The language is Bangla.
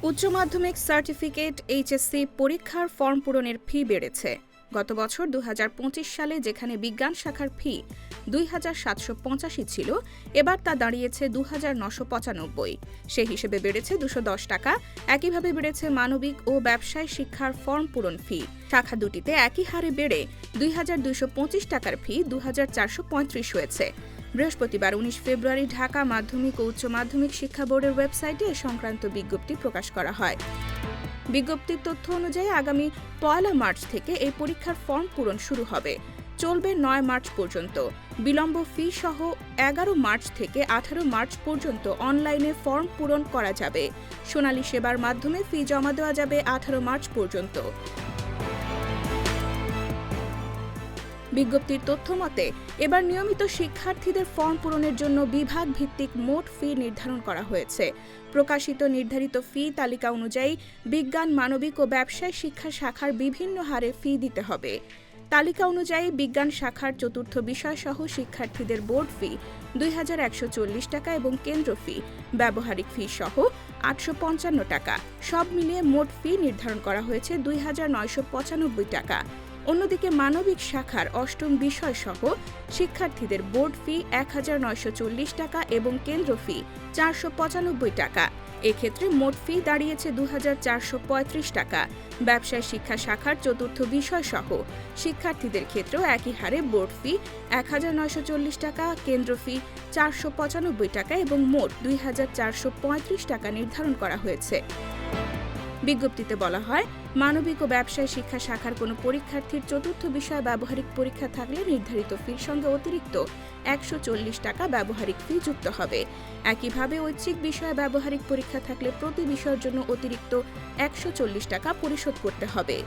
উচ্চ মাধ্যমিক সার্টিফিকেট এইচএসসি পরীক্ষার ফর্ম পূরণের ফি বেড়েছে। গত বছর ২০২৫ সালে যেখানে বিজ্ঞান শাখার ফি ২,৭৮৫ ছিল, এবার তা দাঁড়িয়েছে ২,৯৯৫। সে হিসেবে বেড়েছে ২১০ টাকা। একইভাবে বেড়েছে মানবিক ও ব্যবসায় শিক্ষার ফর্ম পূরণ ফি। শাখা দুটিতে একই হারে বেড়ে ২,২২৫ টাকার ফি ২,৪৩৫ হয়েছে। বৃহস্পতিবার ১৯ ফেব্রুয়ারি ঢাকা মাধ্যমিক ও উচ্চ মাধ্যমিক শিক্ষা বোর্ডের ওয়েবসাইটে এ সংক্রান্ত বিজ্ঞপ্তি প্রকাশ করা হয়। বিজ্ঞপ্তির তথ্য অনুযায়ী আগামী ১ মার্চ থেকে এই পরীক্ষার ফর্ম পূরণ শুরু হবে, চলবে ৯ মার্চ পর্যন্ত। বিলম্ব ফি সহ ১১ মার্চ থেকে ১৮ মার্চ পর্যন্ত অনলাইনে ফর্ম পূরণ করা যাবে। সোনালী সেবার মাধ্যমে ফি জমা দেওয়া যাবে ১৮ মার্চ পর্যন্ত। বিজ্ঞপ্তির তথ্য মতে এবার নিয়মিত শিক্ষার্থীদের ফর্ম পূরণের জন্য বিভাগ ভিত্তিক মোট ফি নির্ধারণ করা হয়েছে। প্রকাশিত নির্ধারিত ফি তালিকা অনুযায়ী বিজ্ঞান, মানবিক ও ব্যবসায় শিক্ষা শাখার বিভিন্ন হারে ফি দিতে হবে। তালিকা অনুযায়ী বিজ্ঞান শাখার চতুর্থ বিষয়সহ শিক্ষার্থীদের বোর্ড ফি ২,১৪০ টাকা এবং কেন্দ্র ফি, ব্যবহারিক ফি সহ ৮৫৫ টাকা। সব মিলিয়ে মোট ফি নির্ধারণ করা হয়েছে ২,৯৯৫ টাকা। অন্যদিকে মানবিক শাখার অষ্টম বিষয় সহ শিক্ষার্থীদের বোর্ড ফি ১,৯৪০ টাকা এবং কেন্দ্র ফি ৪৯৫ টাকা। এক্ষেত্রে মোট ফি দাঁড়িয়েছে ২,৪৩৫ টাকা। ব্যবসায় শিক্ষা শাখার চতুর্থ বিষয় সহ শিক্ষার্থীদের ক্ষেত্রেও একই হারে বোর্ড ফি ১,৯৪০ টাকা, কেন্দ্র ফি ৪৯৫ টাকা এবং মোট ২,৪৩৫ টাকা নির্ধারণ করা হয়েছে। বিজ্ঞপ্তিতে বলা হয়, মানবিক ও ব্যবসায় শিক্ষা শাখার কোনো পরীক্ষার্থীর চতুর্থ বিষয় ব্যবহারিক পরীক্ষা থাকলে নির্ধারিত ফির সঙ্গে অতিরিক্ত ১৪০ টাকা ব্যবহারিক ফি যুক্ত হবে। একইভাবে ঐচ্ছিক বিষয়ে ব্যবহারিক পরীক্ষা থাকলে প্রতি বিষয়ের জন্য অতিরিক্ত ১৪০ টাকা পরিশোধ করতে হবে।